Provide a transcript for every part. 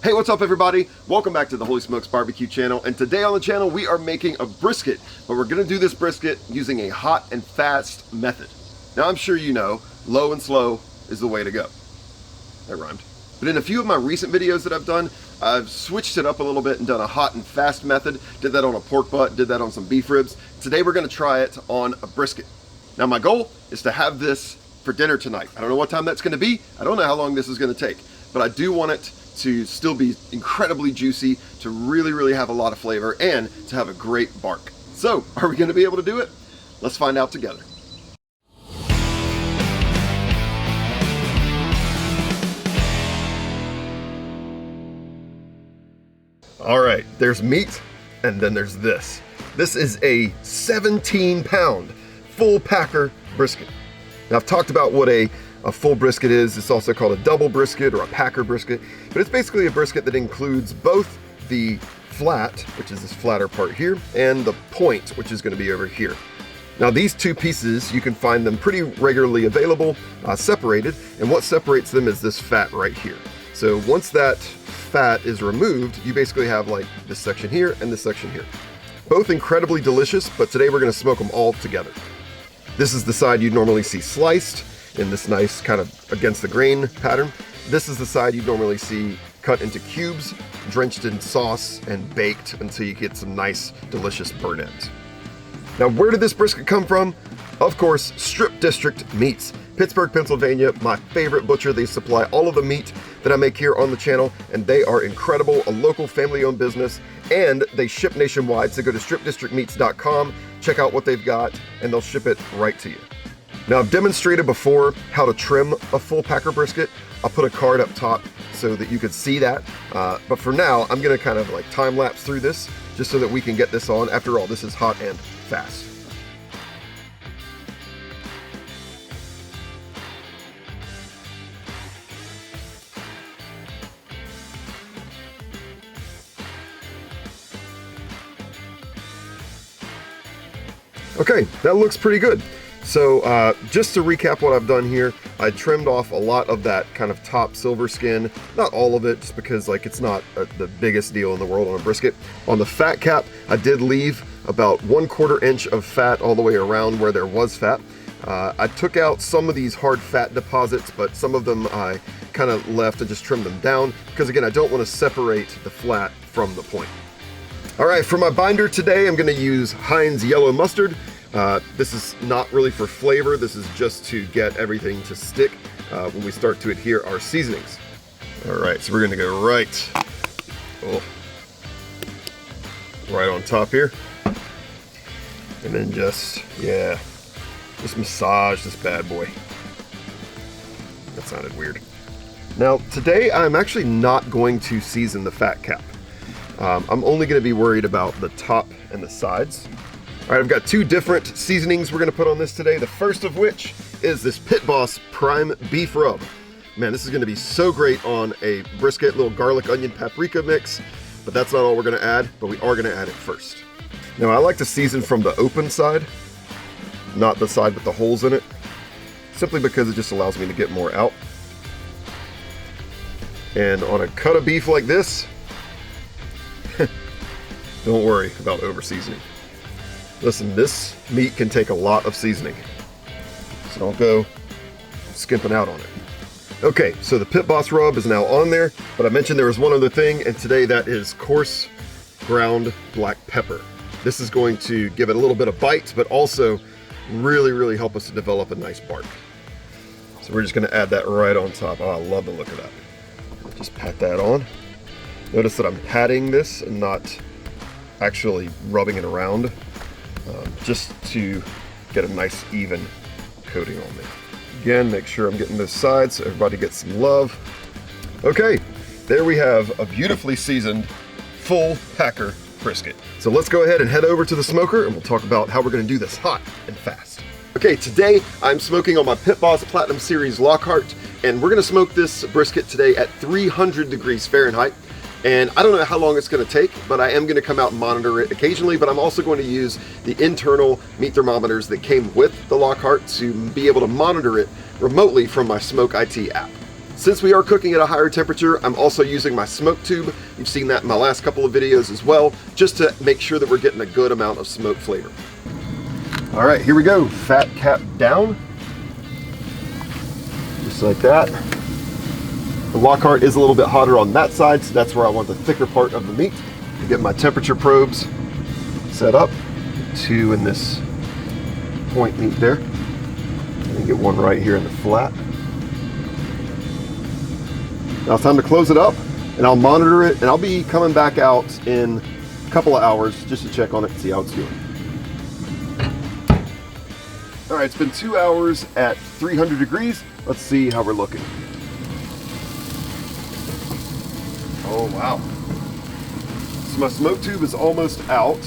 Hey, what's up everybody? Welcome back to the Holy Smokes Barbecue channel, and today on the channel we are making a brisket, but we're gonna do this brisket using a hot and fast method. Now I'm sure you know, low and slow is the way to go. That rhymed. But in a few of my recent videos that I've done, I've switched it up a little bit and done a hot and fast method. Did that on a pork butt, did that on some beef ribs. Today we're gonna try it on a brisket. Now my goal is to have this for dinner tonight. I don't know what time that's gonna be. I don't know how long this is gonna take, but I do want it to still be incredibly juicy, to really have a lot of flavor, and to have a great bark. So, are we gonna be able to do it? Let's find out together. All right, there's meat, and then there's this. This is a 17-pound full packer brisket. Now, I've talked about what a full brisket is. It's also called a double brisket or a packer brisket, but it's basically a brisket that includes both the flat, which is this flatter part here, and the point, which is going to be over here. Now these two pieces, you can find them pretty regularly available, separated, and what separates them is this fat right here. So once that fat is removed, you basically have like this section here and this section here. Both incredibly delicious, but today we're going to smoke them all together. This is the side you'd normally see sliced in this nice kind of against the grain pattern. This is the side you'd normally see cut into cubes, drenched in sauce, and baked until you get some nice, delicious burnt ends. Now, where did this brisket come from? Of course, Strip District Meats. Pittsburgh, Pennsylvania, my favorite butcher. They supply all of the meat that I make here on the channel, and they are incredible, a local family-owned business, and they ship nationwide, so go to stripdistrictmeats.com, check out what they've got, and they'll ship it right to you. Now, I've demonstrated before how to trim a full packer brisket. I'll put a card up top so that you could see that. But for now, I'm gonna kind of like time lapse through this just so that we can get this on. After all, this is hot and fast. Okay, that looks pretty good. So just to recap what I've done here, I trimmed off a lot of that kind of top silver skin, not all of it, just because like it's not the biggest deal in the world on a brisket. On the fat cap, I did leave about 1/4 inch of fat all the way around where there was fat. I took out some of these hard fat deposits, but some of them I kind of left and just trimmed them down, because again, I don't want to separate the flat from the point. All right, for my binder today, I'm gonna use Heinz yellow mustard. This is not really for flavor, this is just to get everything to stick when we start to adhere our seasonings. All right, so we're gonna go right on top here. And then just massage this bad boy. That sounded weird. Now, today I'm actually not going to season the fat cap. I'm only gonna be worried about the top and the sides. All right, I've got two different seasonings we're gonna put on this today. The first of which is this Pit Boss Prime Beef Rub. Man, this is gonna be so great on a brisket, little garlic, onion, paprika mix, but that's not all we're gonna add, but we are gonna add it first. Now, I like to season from the open side, not the side with the holes in it, simply because it just allows me to get more out. And on a cut of beef like this, don't worry about over seasoning. Listen, this meat can take a lot of seasoning, so don't go skimping out on it. Okay, so the Pit Boss rub is now on there, but I mentioned there was one other thing, and today that is coarse ground black pepper. This is going to give it a little bit of bite, but also really help us to develop a nice bark. So we're just gonna add that right on top. Oh, I love the look of that. Just pat that on. Notice that I'm patting this and not actually rubbing it around. Just to get a nice even coating on there. Again, make sure I'm getting those sides so everybody gets some love. Okay, there we have a beautifully seasoned full packer brisket. So let's go ahead and head over to the smoker and we'll talk about how we're gonna do this hot and fast. Okay, today I'm smoking on my Pit Boss Platinum Series Lockhart, and we're gonna smoke this brisket today at 300 degrees Fahrenheit. And I don't know how long it's going to take, but I am going to come out and monitor it occasionally, but I'm also going to use the internal meat thermometers that came with the Lockhart to be able to monitor it remotely from my Smoke IT app. Since we are cooking at a higher temperature, I'm also using my smoke tube. You've seen that in my last couple of videos as well, just to make sure that we're getting a good amount of smoke flavor. All right, here we go. Fat cap down. Just like that. The wok heart is a little bit hotter on that side, so that's where I want the thicker part of the meat. To get my temperature probes set up. 2 in this point meat there. And get one right here in the flat. Now it's time to close it up, and I'll monitor it, and I'll be coming back out in a couple of hours just to check on it and see how it's doing. All right, it's been 2 hours at 300 degrees. Let's see how we're looking. Oh, wow. So my smoke tube is almost out,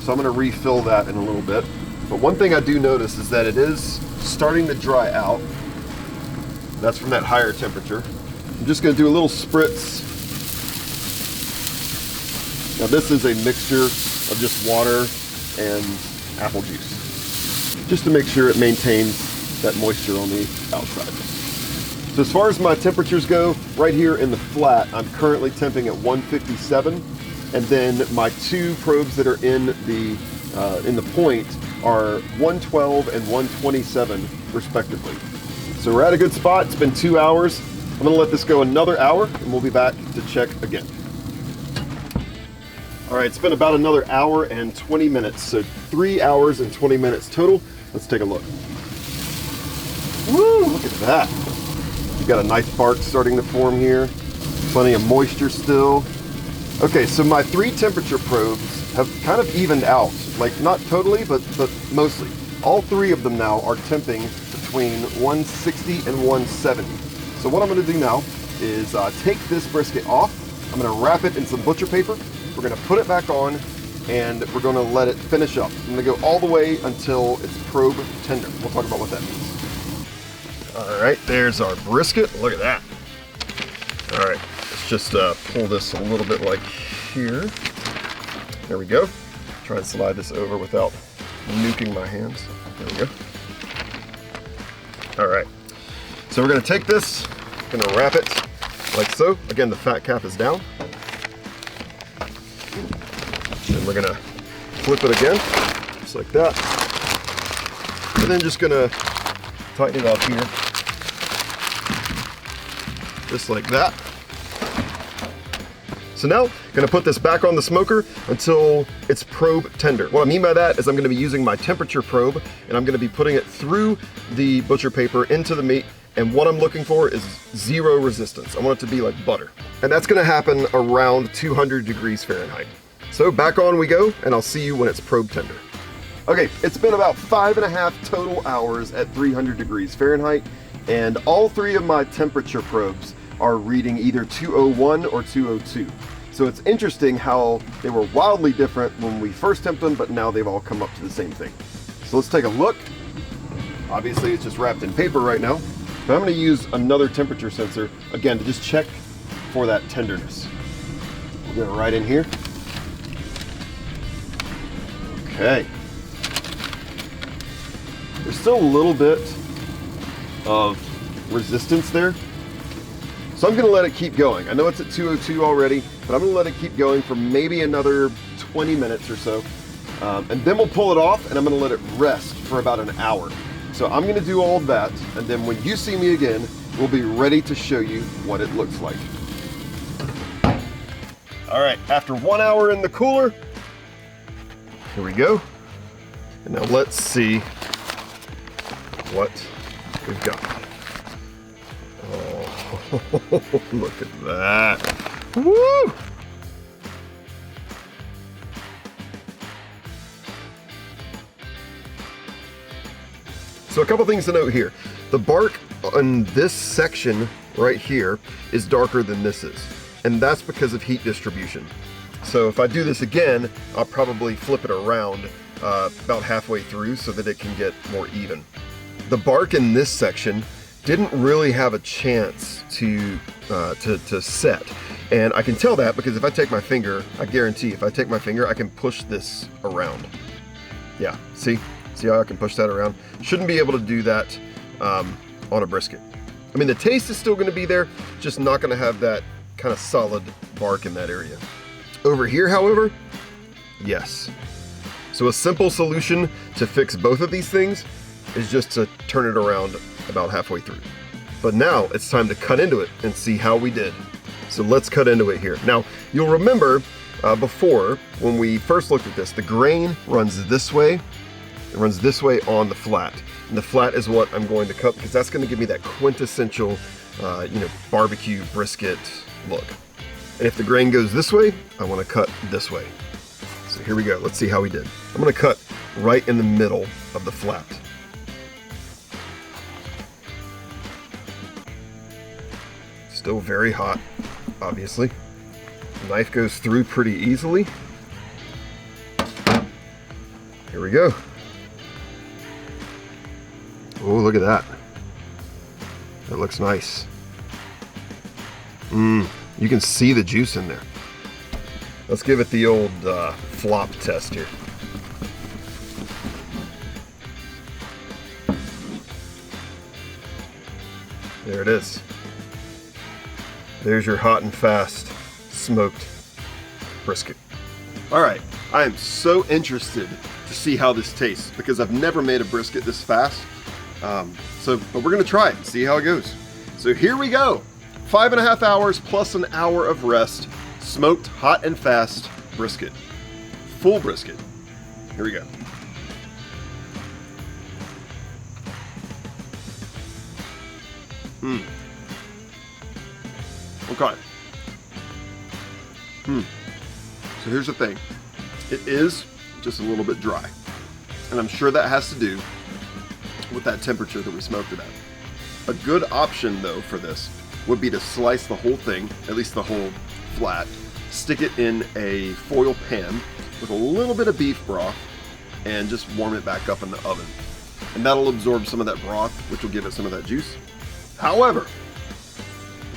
so I'm gonna refill that in a little bit. But one thing I do notice is that it is starting to dry out. That's from that higher temperature. I'm just gonna do a little spritz. Now this is a mixture of just water and apple juice, just to make sure it maintains that moisture on the outside. So as far as my temperatures go, right here in the flat, I'm currently temping at 157, and then my 2 probes that are in the point are 112 and 127 respectively. So we're at a good spot. It's been 2 hours. I'm gonna let this go another hour, and we'll be back to check again. All right, it's been about another hour and 20 minutes, so 3 hours and 20 minutes total. Let's take a look. Woo, look at that. You've got a nice bark starting to form here. Plenty of moisture still. Okay, so my 3 temperature probes have kind of evened out. Like, not totally, but mostly. All 3 of them now are temping between 160 and 170. So what I'm gonna do now is take this brisket off. I'm gonna wrap it in some butcher paper. We're gonna put it back on, and we're gonna let it finish up. I'm gonna go all the way until it's probe tender. We'll talk about what that means. All right, there's our brisket. Look at that. All right, let's just pull this a little bit like here. There we go. Try and slide this over without nuking my hands. There we go. All right, so we're gonna take this, gonna wrap it like so. Again, the fat cap is down. And we're gonna flip it again, just like that. And then just gonna tighten it up here, just like that. So now, gonna put this back on the smoker until it's probe tender. What I mean by that is I'm gonna be using my temperature probe, and I'm gonna be putting it through the butcher paper into the meat, and what I'm looking for is 0 resistance. I want it to be like butter. And that's gonna happen around 200 degrees Fahrenheit. So back on we go, and I'll see you when it's probe tender. Okay, it's been about 5.5 total hours at 300 degrees Fahrenheit, and all 3 of my temperature probes are reading either 201 or 202. So it's interesting how they were wildly different when we first temped them, but now they've all come up to the same thing. So let's take a look. Obviously it's just wrapped in paper right now, but I'm gonna use another temperature sensor, again, to just check for that tenderness. We'll get it right in here. Okay. There's still a little bit of resistance there. So I'm gonna let it keep going. I know it's at 202 already, but I'm gonna let it keep going for maybe another 20 minutes or so. And then we'll pull it off, and I'm gonna let it rest for about an hour. So I'm gonna do all of that, and then when you see me again, we'll be ready to show you what it looks like. All right, after 1 hour in the cooler, here we go. And now let's see what we've got. Oh, look at that. Woo! So a couple things to note here. The bark on this section right here is darker than this is, and that's because of heat distribution. So if I do this again, I'll probably flip it around about halfway through so that it can get more even. The bark in this section didn't really have a chance to set. And I can tell that because if I take my finger, I guarantee if I take my finger, I can push this around. Yeah, see how I can push that around? Shouldn't be able to do that on a brisket. I mean, the taste is still gonna be there, just not gonna have that kind of solid bark in that area. Over here, however, yes. So a simple solution to fix both of these things is just to turn it around about halfway through. But now it's time to cut into it and see how we did. So let's cut into it here. Now, you'll remember before, when we first looked at this, the grain runs this way. It runs this way on the flat. And the flat is what I'm going to cut because that's gonna give me that quintessential, barbecue brisket look. And if the grain goes this way, I wanna cut this way. So here we go, let's see how we did. I'm gonna cut right in the middle of the flat. Still very hot, obviously. The knife goes through pretty easily. Here we go. Oh, look at that. That looks nice. You can see the juice in there. Let's give it the old flop test here. There it is. There's your hot and fast smoked brisket. All right, I am so interested to see how this tastes because I've never made a brisket this fast. But we're gonna try it and see how it goes. So here we go. 5.5 hours plus an hour of rest, smoked hot and fast brisket. Full brisket. Here we go. Okay. So here's the thing. It is just a little bit dry. And I'm sure that has to do with that temperature that we smoked it at. A good option though for this would be to slice the whole thing, at least the whole flat, stick it in a foil pan with a little bit of beef broth and just warm it back up in the oven. And that'll absorb some of that broth, which will give it some of that juice. However,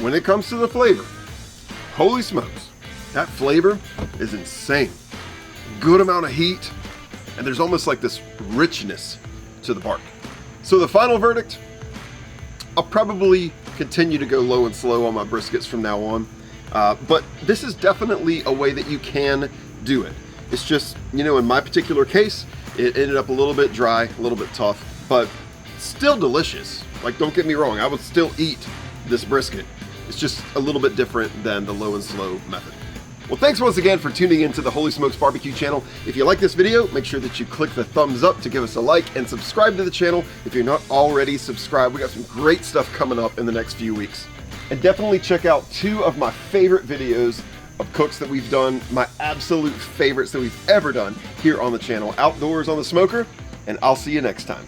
when it comes to the flavor, holy smokes, that flavor is insane. Good amount of heat, and there's almost like this richness to the bark. So the final verdict, I'll probably continue to go low and slow on my briskets from now on. But this is definitely a way that you can do it. It's just, in my particular case, it ended up a little bit dry, a little bit tough, but still delicious. Like, don't get me wrong, I would still eat this brisket. It's just a little bit different than the low and slow method. Well, thanks once again for tuning into the Holy Smokes Barbecue channel. If you like this video, make sure that you click the thumbs up to give us a like and subscribe to the channel if you're not already subscribed. We got some great stuff coming up in the next few weeks. And definitely check out 2 of my favorite videos of cooks that we've done, my absolute favorites that we've ever done here on the channel, Outdoors on the Smoker, and I'll see you next time.